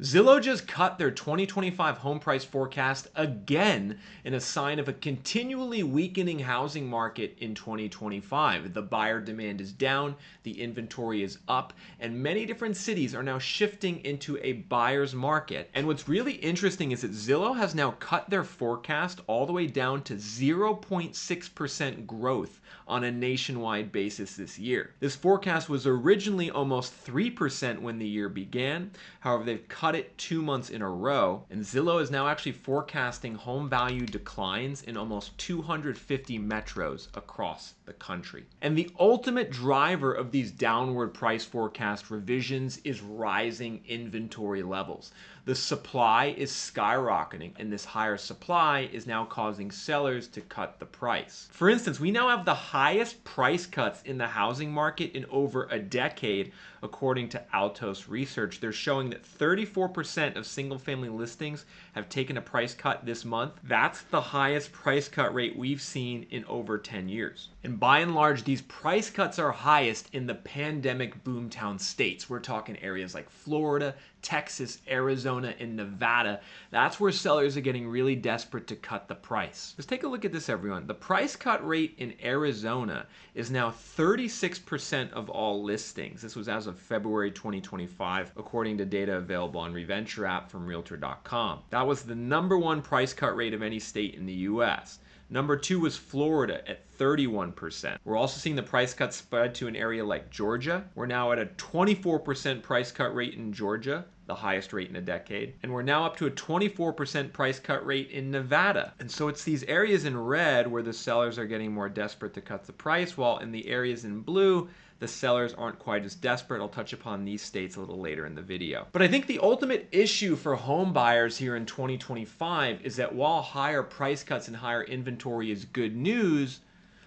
Zillow just cut their 2025 home price forecast again in a sign of a continually weakening housing market in 2025. The buyer demand is down, the inventory is up, and many different cities are now shifting into a buyer's market. And what's really interesting is that Zillow has now cut their forecast all the way down to 0.6% growth on a nationwide basis this year. This forecast was originally almost 3% when the year began. However, they've cut it 2 months in a row, and Zillow is now actually forecasting home value declines in almost 250 metros across the country. And the ultimate driver of these downward price forecast revisions is rising inventory levels. The supply is skyrocketing, and this higher supply is now causing sellers to cut the price. For instance, we now have the highest price cuts in the housing market in over a decade, according to Altos Research. They're showing that 34% of single-family listings have taken a price cut this month. That's the highest price cut rate we've seen in over 10 years. And by and large, these price cuts are highest in the pandemic boomtown states. We're talking areas like Florida, Texas, Arizona, and Nevada. That's where sellers are getting really desperate to cut the price. Let's take a look at this, everyone. The price cut rate in Arizona is now 36% of all listings. This was as of February 2025, according to data available on Reventure app from Realtor.com. That was the #1 price cut rate of any state in the US. Number 2 was Florida at 31%. We're also seeing the price cut spread to an area like Georgia. We're now at a 24% price cut rate in Georgia, the highest rate in a decade. And we're now up to a 24% price cut rate in Nevada. And so it's these areas in red where the sellers are getting more desperate to cut the price, while in the areas in blue, the sellers aren't quite as desperate. I'll touch upon these states a little later in the video. But I think the ultimate issue for home buyers here in 2025 is that while higher price cuts and higher inventory is good news,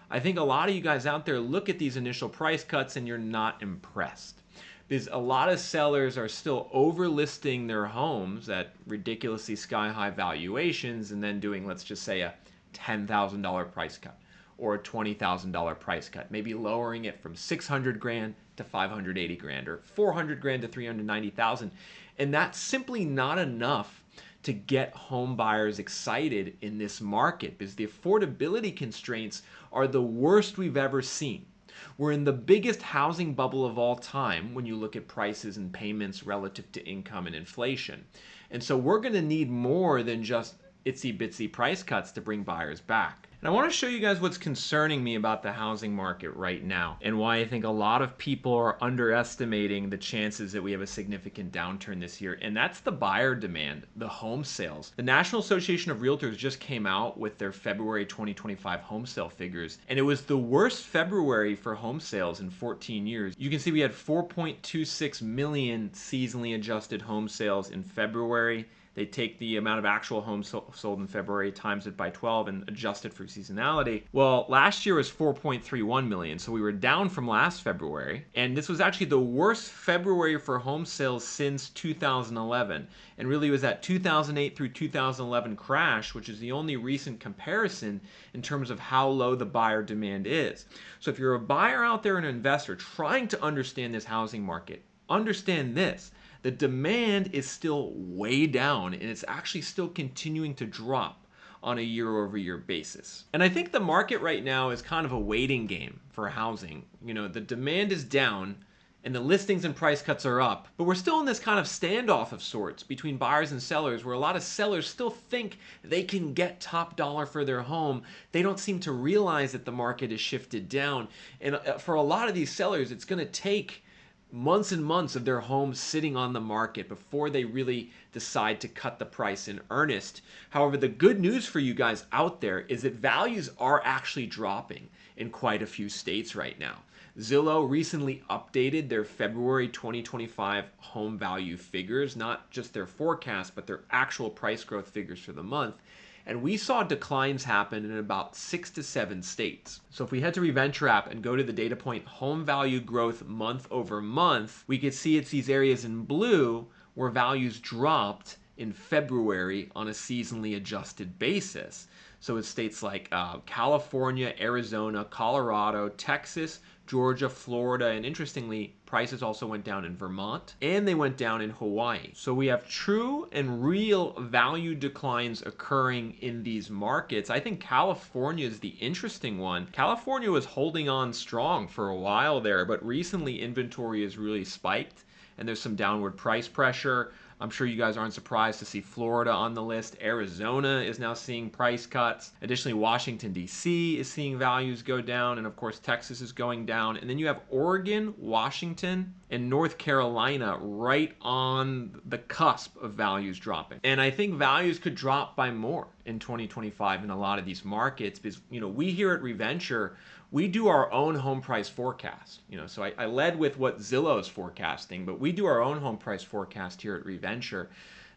I think a lot of you guys out there look at these initial price cuts and you're not impressed. Because a lot of sellers are still overlisting their homes at ridiculously sky-high valuations and then doing, let's just say, a $10,000 price cut or a $20,000 price cut, maybe lowering it from 600 grand to 580 grand or 400 grand to 390,000. And that's simply not enough to get home buyers excited in this market, because the affordability constraints are the worst we've ever seen. We're in the biggest housing bubble of all time when you look at prices and payments relative to income and inflation. And so we're going to need more than just itsy bitsy price cuts to bring buyers back. And I want to show you guys what's concerning me about the housing market right now and why I think a lot of people are underestimating the chances that we have a significant downturn this year. And that's the buyer demand, the home sales. The National Association of Realtors just came out with their February 2025 home sale figures, and it was the worst February for home sales in 14 years. You can see we had 4.26 million seasonally adjusted home sales in February. They take the amount of actual homes sold in February, times it by 12, and adjust it for seasonality. Well, last year was 4.31 million, so we were down from last February. And this was actually the worst February for home sales since 2011. And really was that 2008 through 2011 crash, which is the only recent comparison in terms of how low the buyer demand is. So if you're a buyer out there and an investor trying to understand this housing market, understand this. The demand is still way down, and it's actually still continuing to drop on a year-over-year basis. And I think the market right now is kind of a waiting game for housing. You know, the demand is down and the listings and price cuts are up, but we're still in this kind of standoff of sorts between buyers and sellers, where a lot of sellers still think they can get top dollar for their home. They don't seem to realize that the market has shifted down. And for a lot of these sellers, it's going to take months and months of their homes sitting on the market before they really decide to cut the price in earnest. However, the good news for you guys out there is that values are actually dropping in quite a few states right now. Zillow recently updated their February 2025 home value figures, not just their forecast, but their actual price growth figures for the month. And we saw declines happen in about 6 to 7 states. So if we head to Reventure app and go to the data point home value growth month over month, we could see it's these areas in blue where values dropped in February on a seasonally adjusted basis. So it's states like California, Arizona, Colorado, Texas, Georgia, Florida, and interestingly, prices also went down in Vermont and they went down in Hawaii. So we have true and real value declines occurring in these markets. I think California is the interesting one. California was holding on strong for a while there, but recently inventory has really spiked and there's some downward price pressure. I'm sure you guys aren't surprised to see Florida on the list. Arizona is now seeing price cuts. Additionally, Washington, D.C. is seeing values go down. And of course, Texas is going down. And then you have Oregon, Washington, and North Carolina right on the cusp of values dropping. And I think values could drop by more in 2025 in a lot of these markets because, we here at Reventure, we do our own home price forecast. So I led with what Zillow is forecasting, but we do our own home price forecast here at Reventure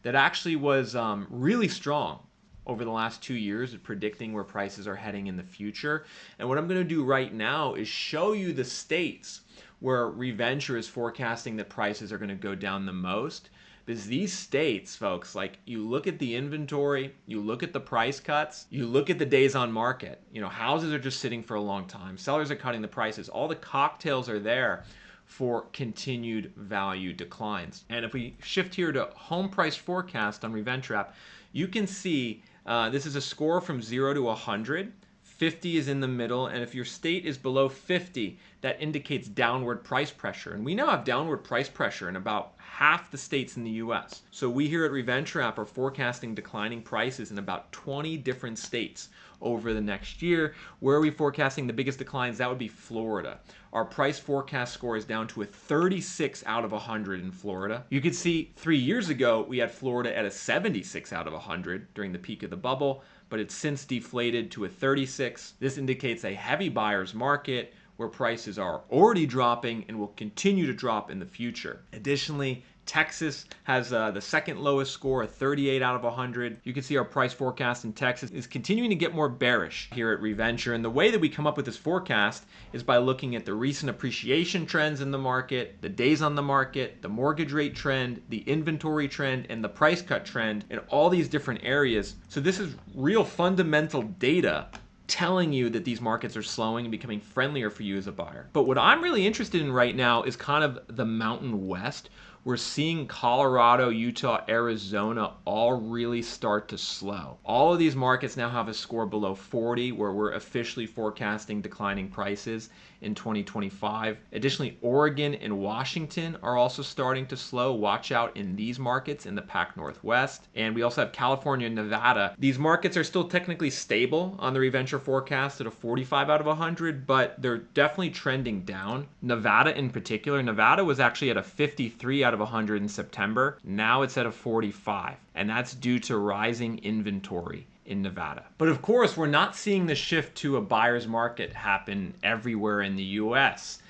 that actually was really strong over the last 2 years at predicting where prices are heading in the future. And what I'm going to do right now is show you the states where Reventure is forecasting that prices are going to go down the most. Because these states, folks, like you look at the inventory, you look at the price cuts, you look at the days on market. Houses are just sitting for a long time. Sellers are cutting the prices. All the cocktails are there for continued value declines. And if we shift here to home price forecast on Reventure app, you can see this is a score from 0 to 100. 50 is in the middle, and if your state is below 50, that indicates downward price pressure. And we now have downward price pressure in about half the states in the US. So we here at Reventure app are forecasting declining prices in about 20 different states over the next year. Where are we forecasting the biggest declines? That would be Florida. Our price forecast score is down to a 36 out of 100 in Florida. You could see 3 years ago, we had Florida at a 76 out of 100 during the peak of the bubble, but it's since deflated to a 36. This indicates a heavy buyer's market where prices are already dropping and will continue to drop in the future. Additionally, Texas has the second lowest score, a 38 out of 100. You can see our price forecast in Texas is continuing to get more bearish here at Reventure. And the way that we come up with this forecast is by looking at the recent appreciation trends in the market, the days on the market, the mortgage rate trend, the inventory trend, and the price cut trend in all these different areas. So this is real fundamental data telling you that these markets are slowing and becoming friendlier for you as a buyer. But what I'm really interested in right now is kind of the Mountain West. We're seeing Colorado, Utah, Arizona all really start to slow. All of these markets now have a score below 40 where we're officially forecasting declining prices in 2025. Additionally, Oregon and Washington are also starting to slow. Watch out in these markets in the Pac Northwest. And we also have California and Nevada. These markets are still technically stable on the Reventure forecast at a 45 out of 100, but they're definitely trending down. Nevada in particular, Nevada was actually at a 53 out of 100 in September. Now it's at a 45, and that's due to rising inventory in Nevada. But of course, we're not seeing the shift to a buyer's market happen everywhere in the US.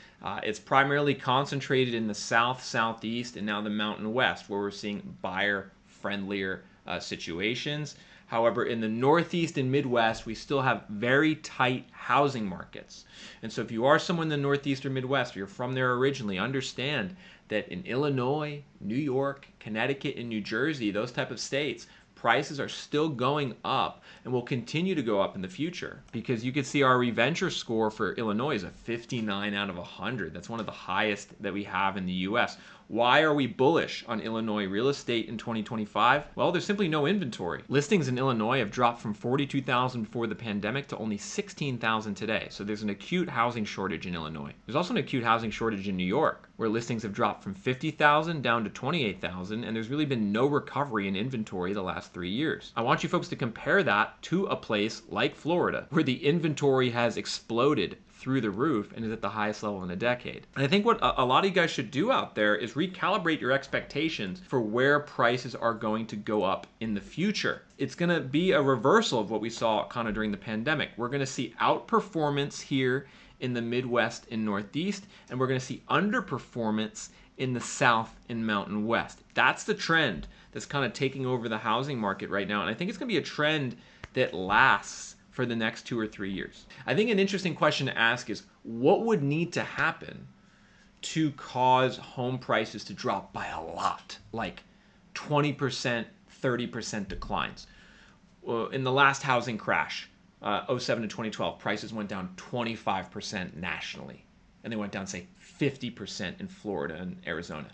It's primarily concentrated in the South, Southeast, and now the Mountain West, where we're seeing buyer-friendlier situations. However, in the Northeast and Midwest, we still have very tight housing markets. And so if you are someone in the Northeast or Midwest, or you're from there originally, understand that in Illinois, New York, Connecticut, and New Jersey, those type of states, prices are still going up and will continue to go up in the future. Because you can see our Reventure score for Illinois is a 59 out of 100. That's one of the highest that we have in the US. Why are we bullish on Illinois real estate in 2025? Well, there's simply no inventory. Listings in Illinois have dropped from 42,000 before the pandemic to only 16,000 today. So there's an acute housing shortage in Illinois. There's also an acute housing shortage in New York, where listings have dropped from 50,000 down to 28,000, and there's really been no recovery in inventory the last 3 years. I want you folks to compare that to a place like Florida, where the inventory has exploded through the roof and is at the highest level in a decade. And I think what a lot of you guys should do out there is recalibrate your expectations for where prices are going to go up in the future. It's going to be a reversal of what we saw kind of during the pandemic. We're going to see outperformance here in the Midwest and Northeast, and we're going to see underperformance in the South and Mountain West. That's the trend that's kind of taking over the housing market right now. And I think it's going to be a trend that lasts for the next 2 or 3 years. I think an interesting question to ask is, what would need to happen to cause home prices to drop by a lot, like 20%, 30% declines? In the last housing crash, 07 to 2012, prices went down 25% nationally. and they went down, say, 50% in Florida and Arizona.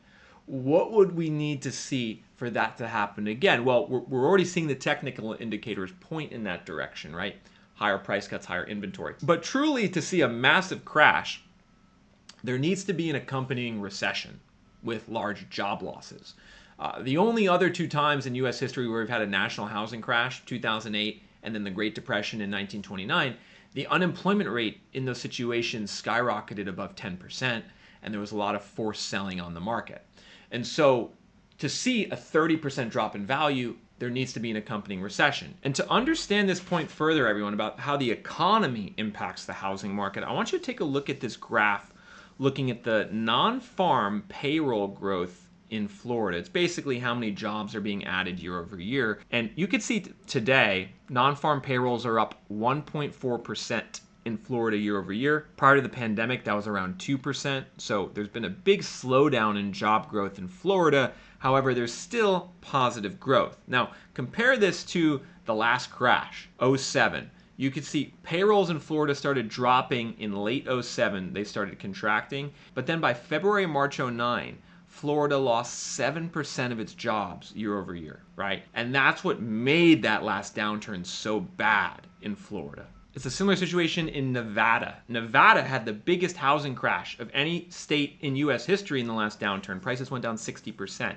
What would we need to see for that to happen again? Well, we're already seeing the technical indicators point in that direction, right? Higher price cuts, higher inventory. But truly, to see a massive crash, there needs to be an accompanying recession with large job losses. The only other two times in U.S. history where we've had a national housing crash, 2008 and then the Great Depression in 1929, the unemployment rate in those situations skyrocketed above 10%, and there was a lot of forced selling on the market. And so to see a 30% drop in value, there needs to be an accompanying recession. And to understand this point further, everyone, about how the economy impacts the housing market, I want you to take a look at this graph looking at the non-farm payroll growth in Florida. It's basically how many jobs are being added year over year. And you can see today, non-farm payrolls are up 1.4% in Florida year over year. Prior to the pandemic, that was around 2%. So there's been a big slowdown in job growth in Florida. However, there's still positive growth. Now, compare this to the last crash, 07. You could see payrolls in Florida started dropping in late 07. They started contracting. But then by February, March 09, Florida lost 7% of its jobs year over year, right? And that's what made that last downturn so bad in Florida. It's a similar situation in Nevada. Nevada had the biggest housing crash of any state in U.S. history in the last downturn. Prices went down 60%.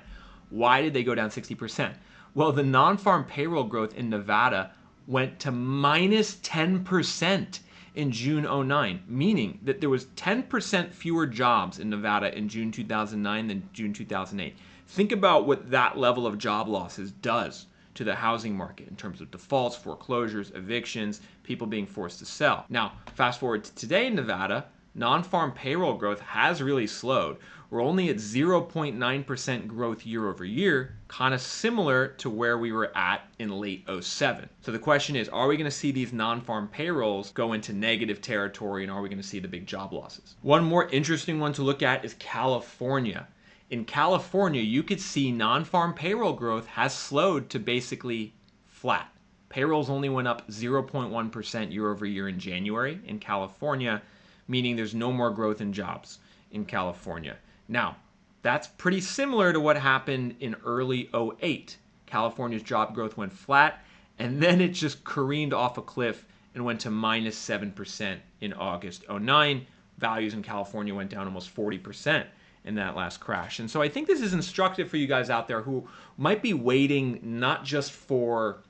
Why did they go down 60%? Well, the non-farm payroll growth in Nevada went to minus 10% in June 09, meaning that there was 10% fewer jobs in Nevada in June 2009 than June 2008. Think about what that level of job losses does to the housing market in terms of defaults, foreclosures, evictions, people being forced to sell. Now, fast forward to today in Nevada, non-farm payroll growth has really slowed. We're only at 0.9% growth year over year, kind of similar to where we were at in late 07. So the question is, are we going to see these non-farm payrolls go into negative territory, and are we going to see the big job losses? One more interesting one to look at is California. In California, you could see non-farm payroll growth has slowed to basically flat. Payrolls only went up 0.1% year over year in January in California, meaning there's no more growth in jobs in California. Now, that's pretty similar to what happened in early 08. California's job growth went flat, and then it just careened off a cliff and went to minus 7% in August 09. Values in California went down almost 40% in that last crash. And so I think this is instructive for you guys out there who might be waiting not just for,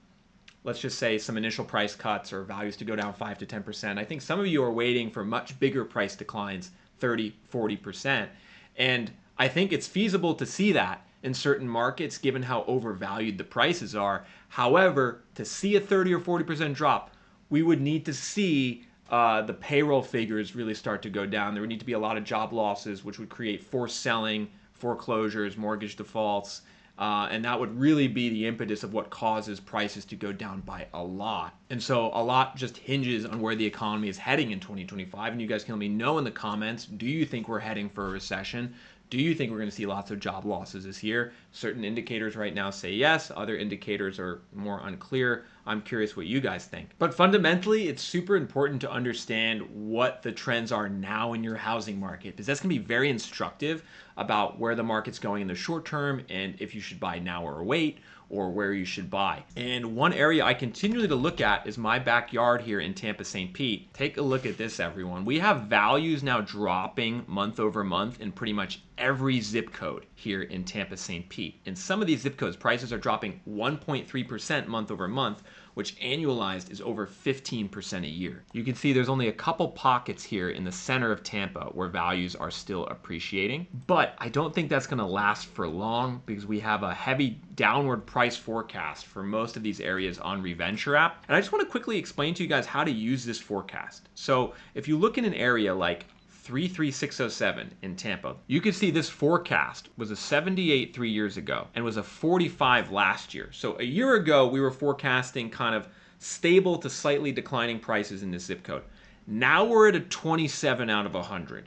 let's just say, some initial price cuts or values to go down 5 to 10%. I think some of you are waiting for much bigger price declines, 30, 40%. And I think it's feasible to see that in certain markets given how overvalued the prices are. However, to see a 30 or 40% drop, we would need to see the payroll figures really start to go down. There would need to be a lot of job losses, which would create forced selling, foreclosures, mortgage defaults, and that would really be the impetus of what causes prices to go down by a lot. And so a lot just hinges on where the economy is heading in 2025. And you guys can let me know in the comments, do you think we're heading for a recession? Do you think we're going to see lots of job losses this year? Certain indicators right now say yes. Other indicators are more unclear. I'm curious what you guys think. But fundamentally, it's super important to understand what the trends are now in your housing market, because that's going to be very instructive about where the market's going in the short term and if you should buy now or wait, or where you should buy. And one area I continually to look at is my backyard here in Tampa, St. Pete. Take a look at this, everyone. We have values now dropping month over month in pretty much every zip code here in Tampa, St. Pete. In some of these zip codes, prices are dropping 1.3% month over month, which annualized is over 15% a year. You can see there's only a couple pockets here in the center of Tampa where values are still appreciating, but I don't think that's gonna last for long because we have a heavy downward price forecast for most of these areas on Reventure app. And I just wanna quickly explain to you guys how to use this forecast. So if you look in an area like 33607 in Tampa, you can see this forecast was a 78 3 years ago and was a 45 last year. So a year ago, we were forecasting kind of stable to slightly declining prices in this zip code. Now we're at a 27 out of 100.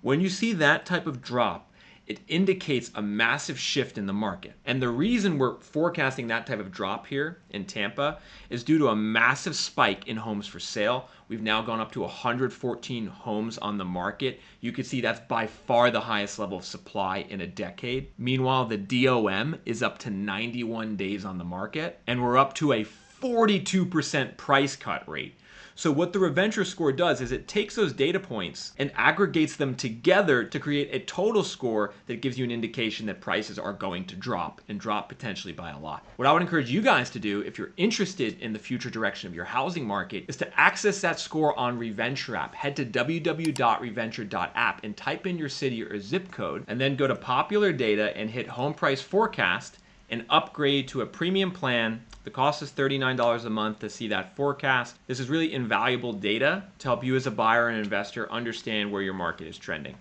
When you see that type of drop, it indicates a massive shift in the market. And the reason we're forecasting that type of drop here in Tampa is due to a massive spike in homes for sale. We've now gone up to 114 homes on the market. You can see that's by far the highest level of supply in a decade. Meanwhile, the DOM is up to 91 days on the market, and we're up to a 42% price cut rate. So what the Reventure score does is it takes those data points and aggregates them together to create a total score that gives you an indication that prices are going to drop, and drop potentially by a lot. What I would encourage you guys to do if you're interested in the future direction of your housing market is to access that score on Reventure app. Head to www.reventure.app and type in your city or zip code, and then go to popular data and hit home price forecast and upgrade to a premium plan. The cost is $39 a month to see that forecast. This is really invaluable data to help you as a buyer and investor understand where your market is trending.